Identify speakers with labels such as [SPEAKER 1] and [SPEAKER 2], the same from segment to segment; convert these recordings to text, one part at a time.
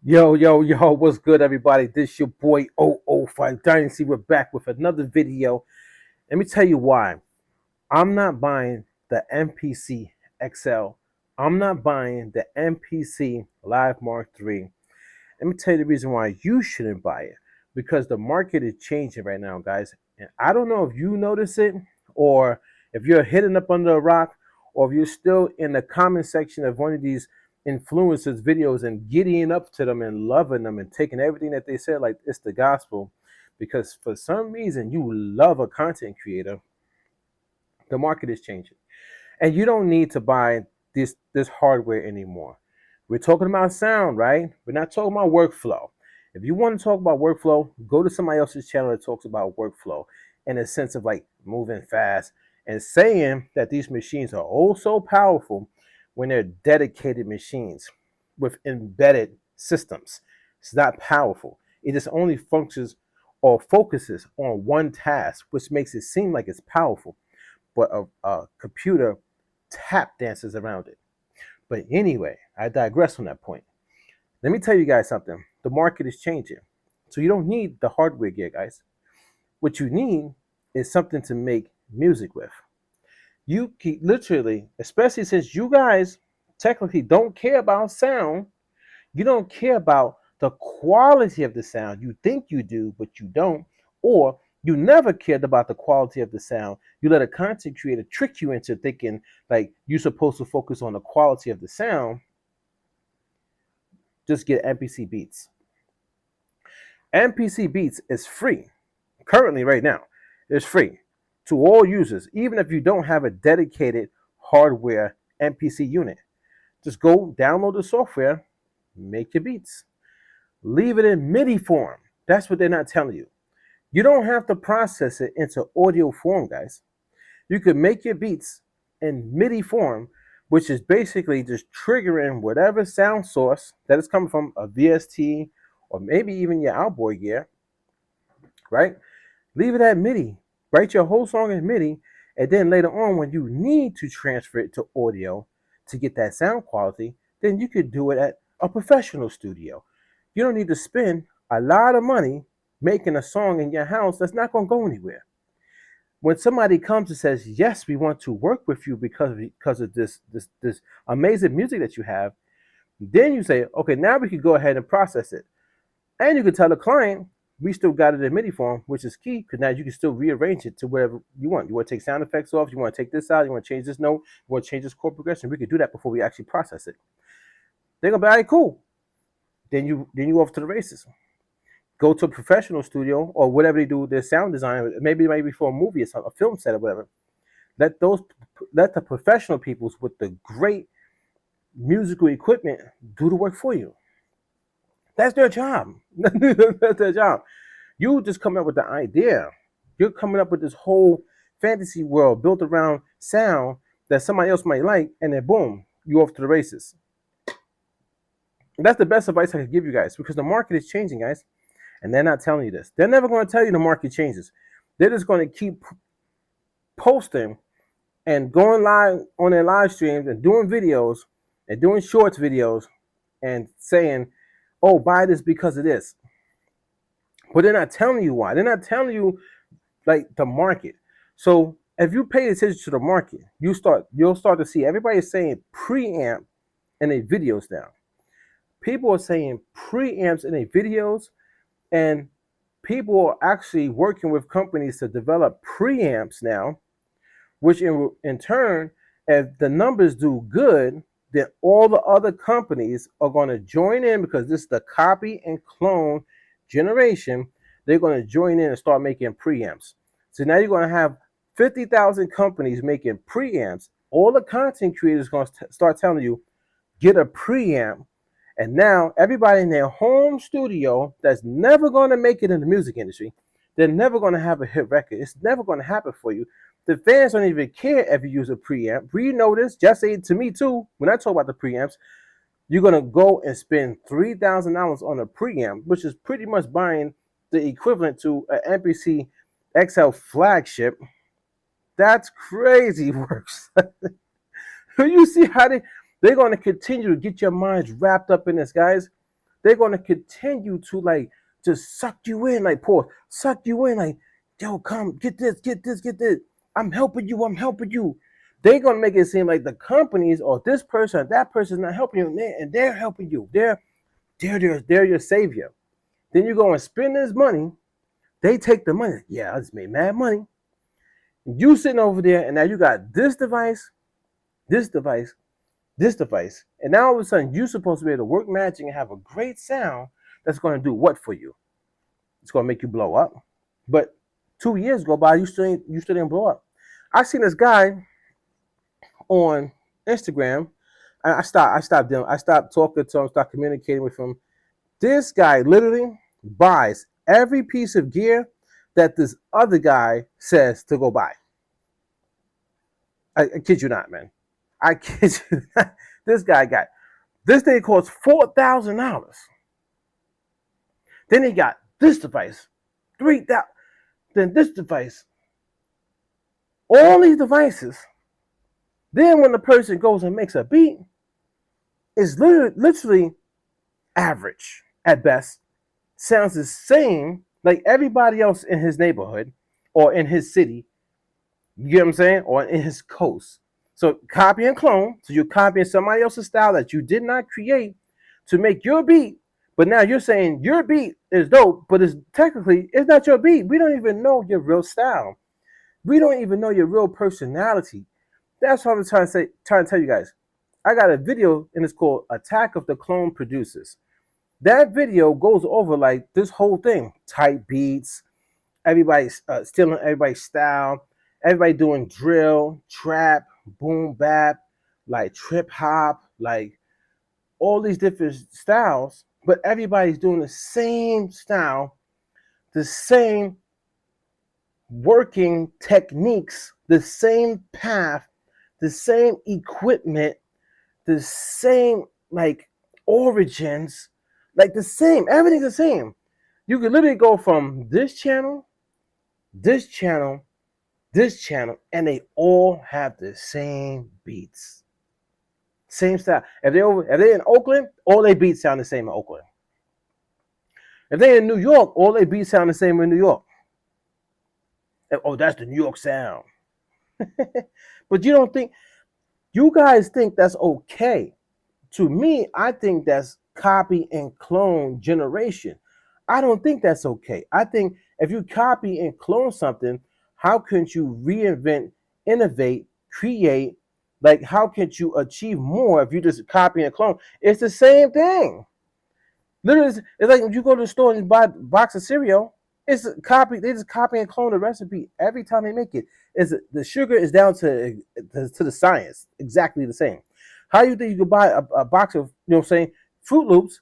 [SPEAKER 1] Yo, what's good, everybody? This your boy 005 Dynasty. We're back with another video. Let me tell you why. I'm not buying the MPC XL. I'm not buying the MPC Live Mark III. Let me tell you the reason why you shouldn't buy it. Because the market is changing right now, guys. And I don't know if you notice it or if you're hidden up under a rock or if you're still in the comment section of one of these influencers videos and giddying up to them and loving them and taking everything that they said like it's the gospel. Because for some reason you love a content creator, the market is changing. And you don't need to buy this hardware anymore. We're talking about sound, right? We're not talking about workflow. If you want to talk about workflow, go to somebody else's channel that talks about workflow in a sense of like moving fast and saying that these machines are oh so powerful when they're dedicated machines with embedded systems. It's not powerful. It just only functions or focuses on one task, which makes it seem like it's powerful, but a computer tap dances around it. But anyway, I digress on that point. Let me tell you guys something. The market is changing. So you don't need the hardware gear, guys. What you need is something to make music with. You can literally, especially since you guys technically don't care about sound, you don't care about the quality of the sound. You think you do, but you don't. Or you never cared about the quality of the sound. You let a content creator trick you into thinking like you're supposed to focus on the quality of the sound. Just get MPC Beats. MPC Beats is free. Currently, right now, it's free to all users, even if you don't have a dedicated hardware MPC unit. Just go download the software, make your beats. Leave it in MIDI form. That's what they're not telling you. You don't have to process it into audio form, guys. You can make your beats in MIDI form, which is basically just triggering whatever sound source that is coming from a VST or maybe even your outboard gear, right? Leave it at MIDI. Write your whole song in MIDI, and then later on, when you need to transfer it to audio to get that sound quality, then you could do it at a professional studio. You don't need to spend a lot of money making a song in your house that's not going to go anywhere. When somebody comes and says, yes, we want to work with you because of this amazing music that you have, then you say, okay, now we can go ahead and process it. And you can tell the client, we still got it in MIDI form, which is key because now you can still rearrange it to wherever you want. You want to take sound effects off, you want to take this out, you want to change this note, you want to change this chord progression. We can do that before we actually process it. They're gonna be all right, cool. Then you off to the races. Go to a professional studio or whatever they do, their sound design, maybe for a movie or something, a film set or whatever. Let the professional peoples with the great musical equipment do the work for you. That's their job. That's their job. You just come up with the idea. You're coming up with this whole fantasy world built around sound that somebody else might like, and then boom, you off to the races. And that's the best advice I could give you guys because the market is changing, guys. And they're not telling you this. They're never going to tell you the market changes. They're just going to keep posting and going live on their live streams and doing videos and doing shorts videos and saying, oh, buy this because of this. But they're not telling you why. They're not telling you like the market. So if you pay attention to the market, you'll start to see everybody is saying preamp in their videos now. People are saying preamps in their videos, and people are actually working with companies to develop preamps now, which in turn, if the numbers do good, then all the other companies are going to join in because this is the copy and clone generation. They're going to join in and start making preamps. So now you're going to have 50,000 companies making preamps. All the content creators are going to start telling you, get a preamp. And now everybody in their home studio that's never going to make it in the music industry, they're never going to have a hit record. It's never going to happen for you. The fans don't even care if you use a preamp. We know this. Just say it to me too. When I talk about the preamps, you're going to go and spend $3,000 on a preamp, which is pretty much buying the equivalent to an MPC XL flagship. That's crazy works. You see how they're going to continue to get your minds wrapped up in this, guys. they're going to continue to like just suck you in, like pause, suck you in, like, yo, come get this, get this, get this. I'm helping you. I'm helping you. They're gonna make it seem like the companies or this person or that person is not helping you, and they're helping you. They're your savior. Then you go and spend this money. They take the money. Yeah, I just made mad money. You sitting over there, and now you got this device, this device, this device, and now all of a sudden you're supposed to be able to work magic and have a great sound that's going to do what for you? It's going to make you blow up. But 2 years go by, you still didn't blow up. I seen this guy on Instagram. I stopped talking to him, stopped communicating with him. This guy literally buys every piece of gear that this other guy says to go buy. I kid you not, man. I kid you not. This guy got this thing costs $4,000. Then he got this device, $3,000. Then this device. All these devices. Then when the person goes and makes a beat, it's literally average at best. Sounds the same like everybody else in his neighborhood or in his city. You get what I'm saying? Or in his coast. So copy and clone. So you're copying somebody else's style that you did not create to make your beat. But now you're saying your beat is dope, but it's not your beat. We don't even know your real style. We don't even know your real personality. That's what I'm trying to tell you guys. I got a video and it's called Attack of the Clone Producers. That video goes over like this whole thing. Tight beats, everybody's stealing everybody's style, everybody doing drill, trap, boom bap, like trip hop, like all these different styles, but everybody's doing the same style, the same working techniques, the same path, the same equipment, the same like origins, like the same, everything's the same. You could literally go from this channel, this channel, this channel, and they all have the same beats, same style. If they're in Oakland, all their beats sound the same in Oakland. If they're in New York, all their beats sound the same in New York. Oh, that's the New York sound. But you guys think that's okay. To me, I think that's copy and clone generation. I don't think that's okay. I think if you copy and clone something, how can you reinvent, innovate, create? Like, how can you achieve more if you just copy and clone? It's the same thing. Literally, it's like if you go to the store and buy a box of cereal, it's a copy. They just copy and clone the recipe every time they make it. The sugar is down to the science, exactly the same. How do you think you could buy a box of, Fruit Loops,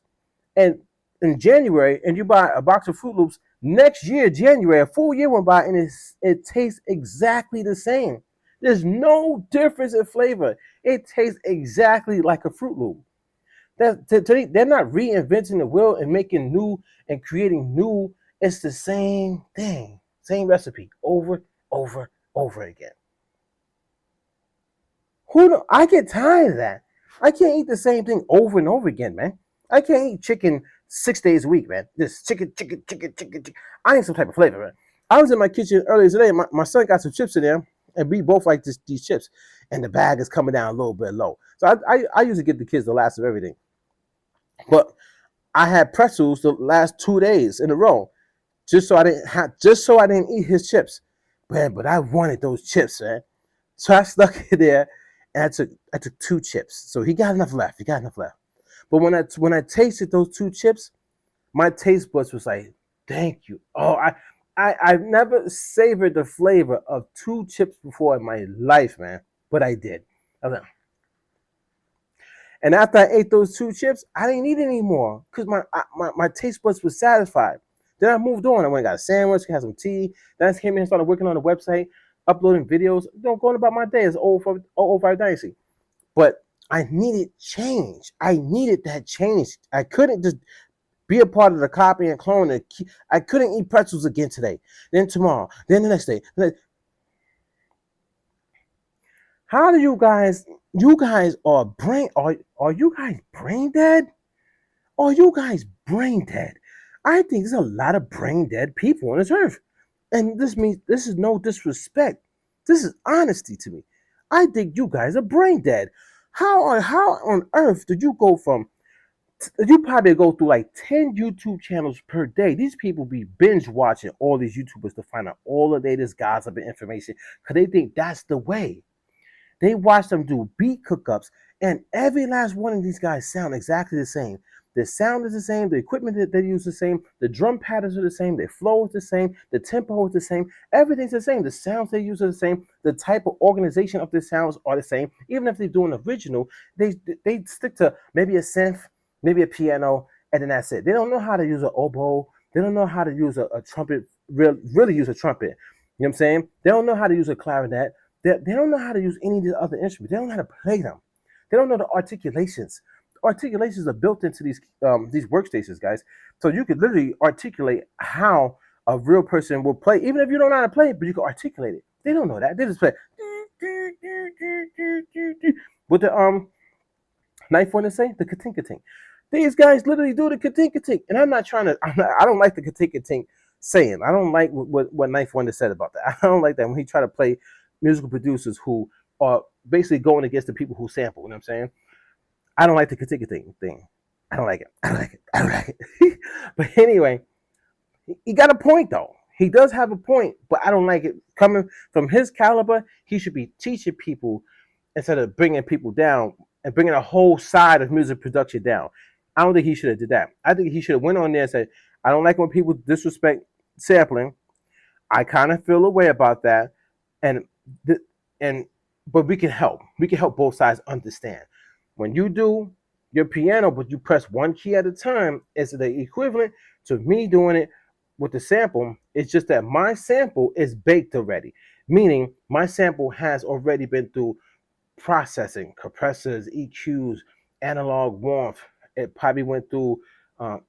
[SPEAKER 1] and in January, and you buy a box of Fruit Loops next year, January, a full year went by, and it tastes exactly the same. There's no difference in flavor. It tastes exactly like a Fruit Loop. They're not reinventing the wheel and making new and creating new. It's the same thing, same recipe over again. I get tired of that. I can't eat the same thing over and over again, man. I can't eat chicken 6 days a week, man. Just chicken. I need some type of flavor, man. I was in my kitchen earlier today. My son got some chips in there, and we both like these chips. And the bag is coming down a little bit low. So I usually give the kids the last of everything. But I had pretzels the last 2 days in a row, just so I didn't eat his chips. Man, but I wanted those chips, man. So I stuck it there, and I took 2 chips. So he got enough left. But when I tasted those 2 chips, my taste buds was like, thank you. Oh, I've never savored the flavor of 2 chips before in my life, man. But I did. And after I ate those 2 chips, I didn't eat any more because my taste buds was satisfied. Then I moved on. I went and got a sandwich, had some tea. Then I came in and started working on the website, uploading videos, going about my day as 005 Dynasty. But I needed change. I needed that change. I couldn't just be a part of the copy and clone. I couldn't eat pretzels again today, then tomorrow, then the next day. How do you guys are you guys brain dead? Are you guys brain dead? I think there's a lot of brain dead people on this earth. And this means this is no disrespect. This is honesty to me. I think you guys are brain dead. How on earth did you go from you probably go through like 10 YouTube channels per day. These people be binge watching all these YouTubers to find out all the latest gossip and information because they think that's the way. They watch them do beat cookups, and every last one of these guys sound exactly the same. The sound is the same, the equipment that they use is the same, the drum patterns are the same, their flow is the same, the tempo is the same, everything's the same. The sounds they use are the same, the type of organization of the sounds are the same. Even if they're doing original, they stick to maybe a synth, maybe a piano, and then that's it. They don't know how to use an oboe. They don't know how to use a trumpet, really use a trumpet. You know what I'm saying? They don't know how to use a clarinet. They don't know how to use any of the other instruments. They don't know how to play them. They don't know the articulations. Articulations are built into these workstations, guys. So you could literally articulate how a real person will play, even if you don't know how to play it, but you can articulate it. They don't know that. They just play with the knife one to say the katink. These guys literally do the katink, and I'm not trying to. I don't like the katink saying. I don't like what Knife Wonder said about that. I don't like that when he try to play musical producers who are basically going against the people who sample. You know what I'm saying? I don't like the katink thing. I don't like it. I don't like it. But anyway, he got a point though. He does have a point, but I don't like it. Coming from his caliber, he should be teaching people instead of bringing people down and bringing a whole side of music production down. I don't think he should have did that. I think he should have went on there and said, I don't like when people disrespect sampling. I kind of feel a way about that. And but we can help. We can help both sides understand. When you do your piano, but you press one key at a time, it's the equivalent to me doing it with the sample. It's just that my sample is baked already, meaning my sample has already been through processing, compressors, EQs, analog warmth. It probably went through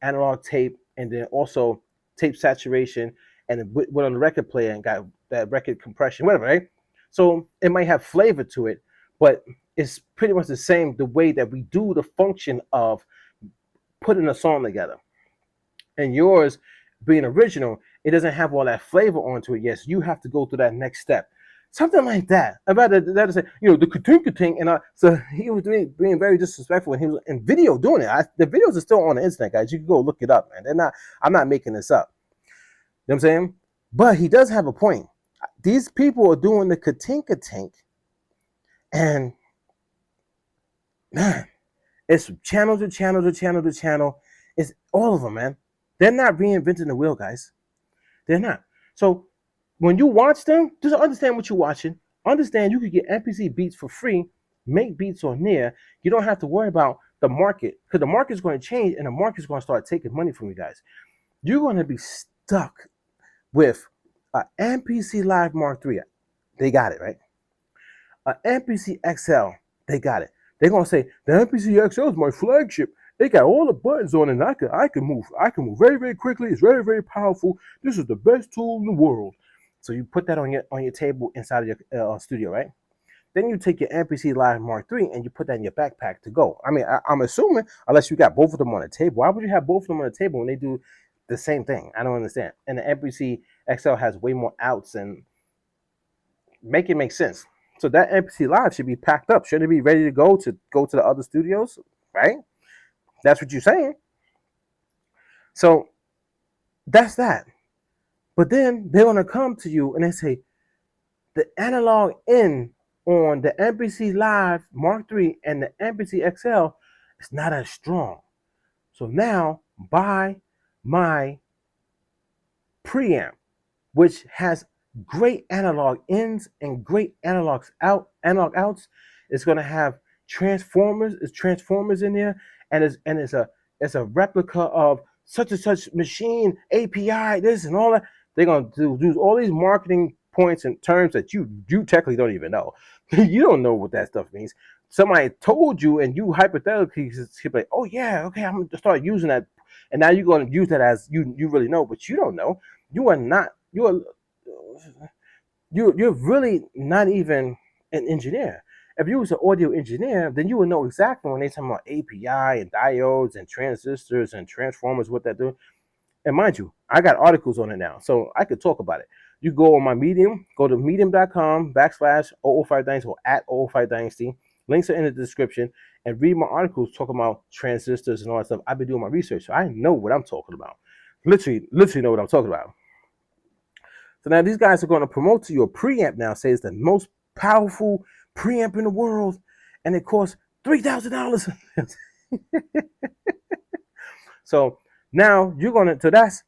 [SPEAKER 1] analog tape and then also tape saturation, and it went on the record player and got that record compression, whatever, right? So it might have flavor to it, but it's pretty much the same the way that we do the function of putting a song together. And yours being original, it doesn't have all that flavor onto it. Yes, you have to go through that next step. Something like that. About that to say, the katink, and so he was being very disrespectful when he was in video doing it. The videos are still on the internet, guys. You can go look it up, man. They're not. I'm not making this up. You know what I'm saying? But he does have a point. These people are doing the katink, and man, it's channel to channel to channel to channel. It's all of them, man. They're not reinventing the wheel, guys. They're not. So when you watch them, just understand what you're watching. Understand you could get MPC Beats for free, make beats on there. You don't have to worry about the market because the market's going to change and the market's going to start taking money from you guys. You're going to be stuck with an MPC Live Mark III. They got it, right? An MPC XL, they got it. They're going to say, the MPC XL is my flagship. They got all the buttons on it, and I can move very, very quickly. It's very, very powerful. This is the best tool in the world. So you put that on your table inside of your studio, right? Then you take your MPC Live Mark III and you put that in your backpack to go. I mean, I'm assuming, unless you got both of them on the table, why would you have both of them on the table when they do the same thing? I don't understand. And the MPC XL has way more outs and make it make sense. So that MPC Live should be packed up. Shouldn't it be ready to go to the other studios, right? That's what you're saying. So that's that. But then they're going to come to you and they say, the analog in on the MPC Live Mark III and the MPC XL is not as strong. So now buy my preamp, which has great analog ins and great analog outs. It's going to have transformers. It's transformers in there, and it's a replica of such and such machine API. This and all that. They're going to do all these marketing points and terms that you technically don't even know. You don't know what that stuff means. Somebody told you, and you hypothetically keep like, oh yeah, okay, I'm going to start using that, and now you're going to use that as you really know, but you don't know. You are not. You're really not even an engineer. If you was an audio engineer, then you would know exactly when they talking about API and diodes and transistors and transformers, what that do. And mind you, I got articles on it now, so I could talk about it. You go on my Medium, go to medium.com/005 Dynasty or at 005 Dynasty. Links are in the description, and read my articles talking about transistors and all that stuff. I've been doing my research, so I know what I'm talking about. Literally know what I'm talking about. So now these guys are going to promote to you a preamp now, say it's the most powerful preamp in the world, and it costs $3,000. So now you're gonna, so that's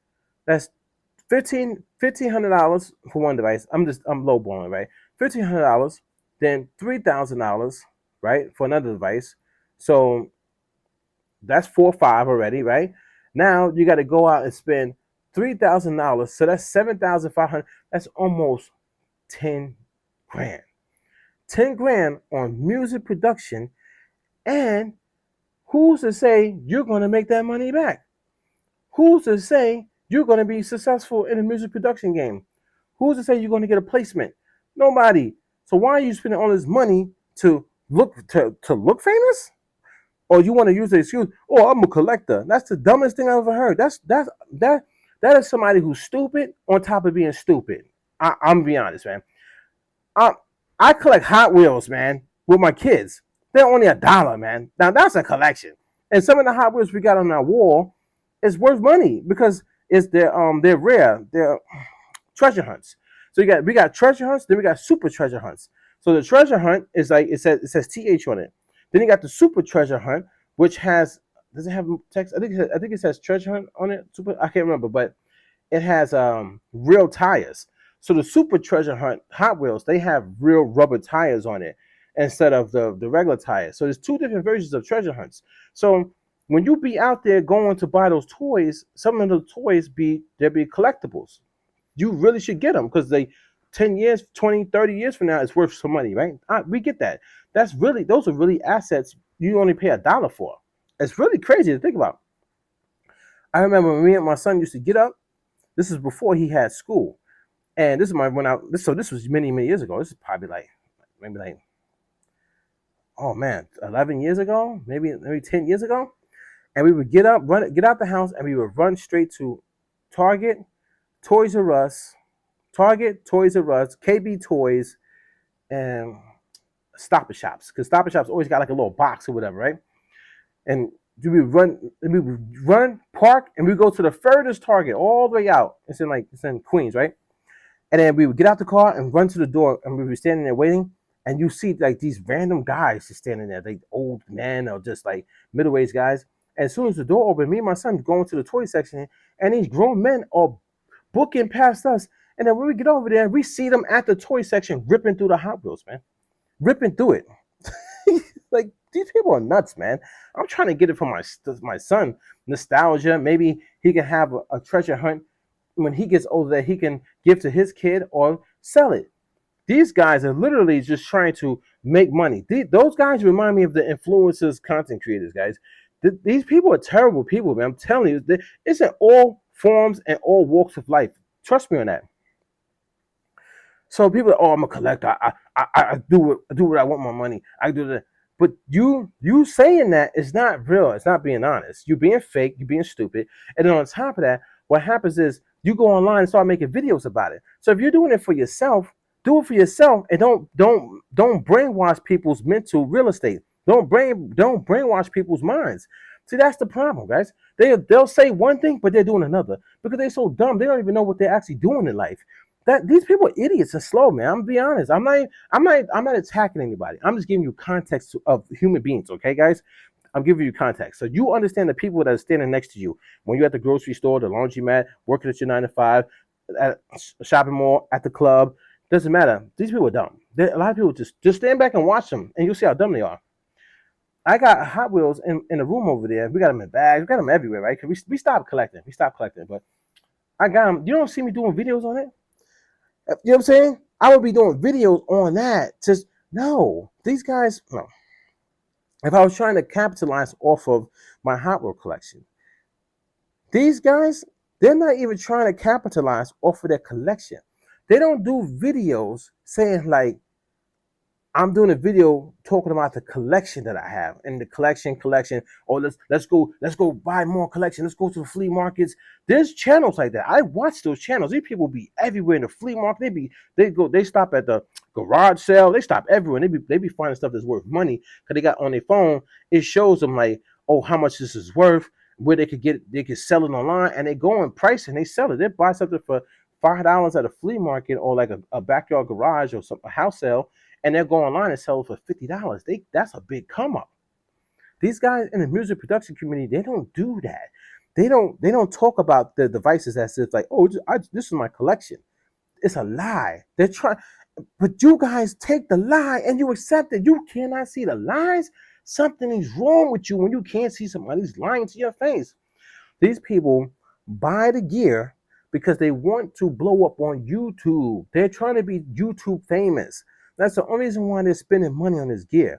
[SPEAKER 1] $1,500 for one device. I'm lowballing, right? $1,500, then $3,000, right, for another device. So that's 4 or 5 already, right? Now you got to go out and spend $3,000. So that's $7,500. That's almost 10 grand. 10 grand on music production, and who's to say you're going to make that money back? Who's to say you're going to be successful in the music production game? Who's to say you're going to get a placement? Nobody. So why are you spending all this money to look famous? Or you want to use the excuse, oh, I'm a collector. That's the dumbest thing I've ever heard. That is somebody who's stupid on top of being stupid. I'm gonna be honest, man. I collect Hot Wheels, man, with my kids. They're only $1, man. Now that's a collection. And some of the Hot Wheels we got on our wall is worth money because they're rare. They're treasure hunts. So we got treasure hunts, then we got super treasure hunts. So the treasure hunt is like it says TH on it. Then you got the super treasure hunt, which does it have text? I think it says treasure hunt on it. Super, I can't remember, but it has real tires. So the super treasure hunt Hot Wheels, they have real rubber tires on it instead of the regular tires. So there's 2 different versions of treasure hunts. So when you be out there going to buy those toys, some of the toys they'll be collectibles. You really should get them because they 10 years, 20, 30 years from now, it's worth some money, right? We get that. Those are really assets you only pay $1 for. It's really crazy to think about. I remember when me and my son used to get up. This is before he had school. And this was many, many years ago. This is probably maybe 11 years ago, maybe 10 years ago. And we would get up, get out the house, and we would run straight to Target, Toys R Us, KB Toys, and Stop and Shops. Because Stop and Shops always got like a little box or whatever, right? And we would run, park, and we go to the furthest Target all the way out. It's in Queens, right? And then we would get out the car and run to the door, and we were standing there waiting. And you see like these random guys just standing there, like old men or just like middle-aged guys. And as soon as the door opened, me and my son go into the toy section, and these grown men are booking past us. And then when we get over there, we see them at the toy section ripping through the Hot Wheels, man. Ripping through it. Like, these people are nuts, man. I'm trying to get it for my son. Nostalgia. Maybe he can have a treasure hunt when he gets older that he can give to his kid or sell it. These guys are literally just trying to make money. Those guys remind me of the influencers, content creators, guys. These people are terrible people, man. I'm telling you, it's in all forms and all walks of life. Trust me on that. So people are, I'm a collector. I do what I want my money. I do that. But you saying that is not real. It's not being honest. You're being fake. You're being stupid. And then on top of that, what happens is you go online and start making videos about it. So if you're doing it for yourself, do it for yourself, and don't brainwash people's mental real estate. Don't brainwash people's minds. See, that's the problem, guys. They'll say one thing, but they're doing another because they're so dumb. They don't even know what they're actually doing in life. That these people are idiots and slow, man. I'm gonna be honest. I'm not attacking anybody. I'm just giving you context of human beings, okay, guys? I'm giving you context so you understand the people that are standing next to you when you're at the grocery store, the laundromat, working at your 9 to 5, at a shopping mall, at the club. Doesn't matter. These people are dumb. A lot of people just stand back and watch them, and you'll see how dumb they are. I got Hot Wheels in the room over there. We got them in bags. We got them everywhere, right? Because we stopped collecting. But I got them. You don't see me doing videos on it. You know what I'm saying? I would be doing videos on that. Just no. These guys, no. If I was trying to capitalize off of my Hot Wheel collection, these guys, they're not even trying to capitalize off of their collection. They don't do videos saying like, I'm doing a video talking about the collection that I have, and the collection. Or let's go buy more collection. Let's go to the flea markets. There's channels like that. I watch those channels. These people be everywhere in the flea market. They stop at the garage sale. They stop everywhere. They be finding stuff that's worth money because they got on their phone. It shows them like, oh, how much this is worth, where they could sell it online, and they go and price and they sell it. They buy something for $5 at a flea market or like a backyard garage or a house sale, and they'll go online and sell it for $50. That's a big come up. These guys in the music production community, they don't do that. They don't talk about the devices as if like, oh, this is my collection. It's a lie. They're trying, but you guys take the lie and you accept it. You cannot see the lies. Something is wrong with you when you can't see somebody's lying to your face. These people buy the gear because they want to blow up on YouTube. They're trying to be YouTube famous. That's the only reason why they're spending money on this gear.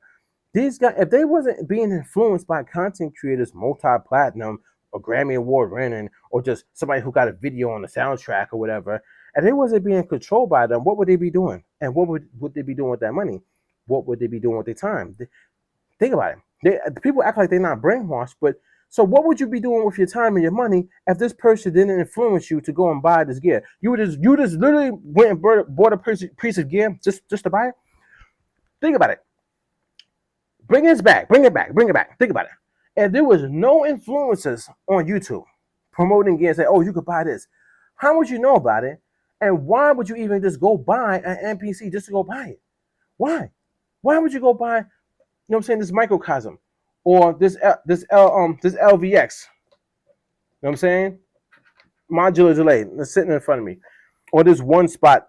[SPEAKER 1] These guys, if they wasn't being influenced by content creators, multi-platinum or Grammy Award winning, or just somebody who got a video on the soundtrack or whatever, and they wasn't being controlled by them, what would they be doing? And what would they be doing with that money? What would they be doing with their time? Think about it. People act like they're not brainwashed, but so what would you be doing with your time and your money if this person didn't influence you to go and buy this gear? You just literally went and bought a piece of gear just to buy it? Think about it. Bring it back. Think about it. If there was no influencers on YouTube promoting gear and say, oh, you could buy this, how would you know about it? And why would you even just go buy an MPC just to go buy it? Why? Why would you go buy, you know what I'm saying, this microcosm or this LVX? You know what I'm saying? Modular delay that's sitting in front of me. Or this one spot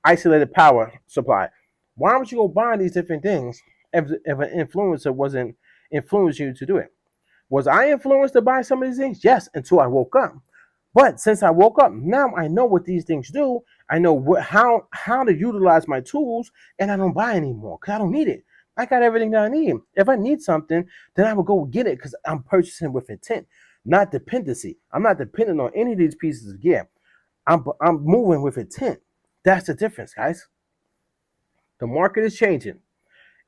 [SPEAKER 1] isolated power supply. Why would you go buy these different things if an influencer wasn't influencing you to do it? Was I influenced to buy some of these things? Yes, until I woke up. But since I woke up, now I know what these things do. I know how to utilize my tools, and I don't buy anymore because I don't need it. I got everything that I need. If I need something, then I will go get it because I'm purchasing with intent, not dependency. I'm not dependent on any of these pieces of gear. I'm moving with intent. That's the difference, guys. The market is changing.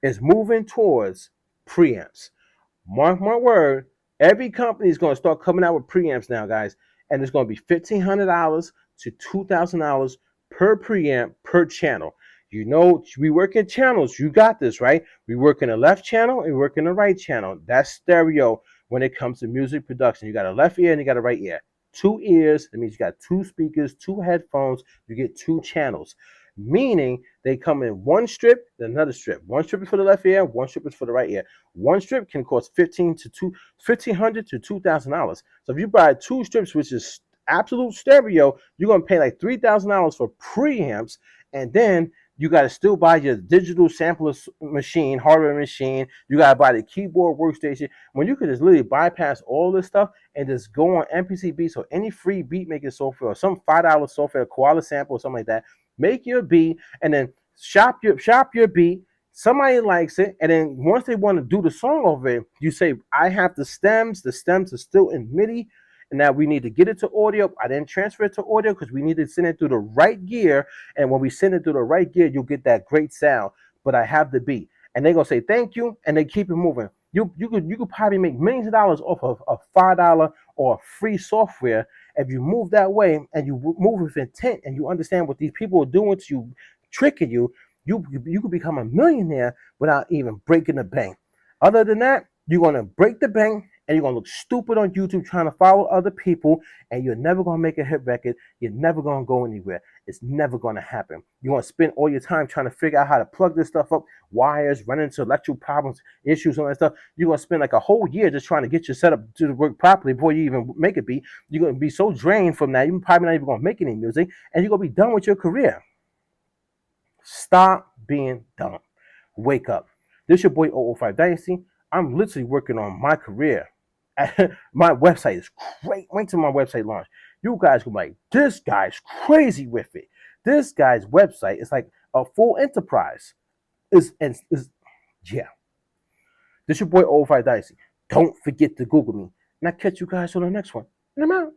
[SPEAKER 1] It's moving towards preamps. Mark my word, every company is going to start coming out with preamps now, guys. And it's going to be $1,500 to $2,000 per preamp per channel. You know, we work in channels. You got this, right? We work in the left channel and we work in the right channel. That's stereo when it comes to music production. You got a left ear and you got a right ear. 2 ears, that means you got 2 speakers, 2 headphones, you get 2 channels. Meaning they come in one strip, then another strip. One strip is for the left ear, one strip is for the right ear. One strip can cost $1,500 to $2,000. So if you buy 2 strips, which is absolute stereo, you're gonna pay like $3,000 for preamps, and then you got to still buy your digital sampler machine, hardware machine. You got to buy the keyboard workstation. When you could just literally bypass all this stuff and just go on MPC Beats or any free beat making software or some $5 software, Koala Sample or something like that. Make your beat and then shop your beat. Somebody likes it, and then once they want to do the song over it, you say, I have the stems. The stems are still in MIDI. And now we need to get it to audio. I didn't transfer it to audio because we need to send it through the right gear. And when we send it through the right gear, you'll get that great sound. But I have the beat. And they're going to say thank you, and they keep it moving. You could probably make millions of dollars off of a $5 or free software if you move that way and you move with intent and you understand what these people are doing to you, tricking you. You could become a millionaire without even breaking the bank. Other than that, you're going to break the bank. And you're going to look stupid on YouTube trying to follow other people, and you're never going to make a hit record. You're never going to go anywhere. It's never going to happen. You're going to spend all your time trying to figure out how to plug this stuff up, wires, run into electrical problems, issues, all that stuff. You're going to spend like a whole year just trying to get your setup to work properly before you even make a beat. You're going to be so drained from that, you're probably not even going to make any music, and you're going to be done with your career. Stop being dumb. Wake up. This is your boy 005 Dynasty. I'm literally working on my career. My website is great. Wait till my website launch. You guys will be like, this guy's crazy with it. This guy's website is like a full enterprise. Yeah. This is your boy 005 Dicey. Don't forget to Google me. And I'll catch you guys on the next one. And I'm out.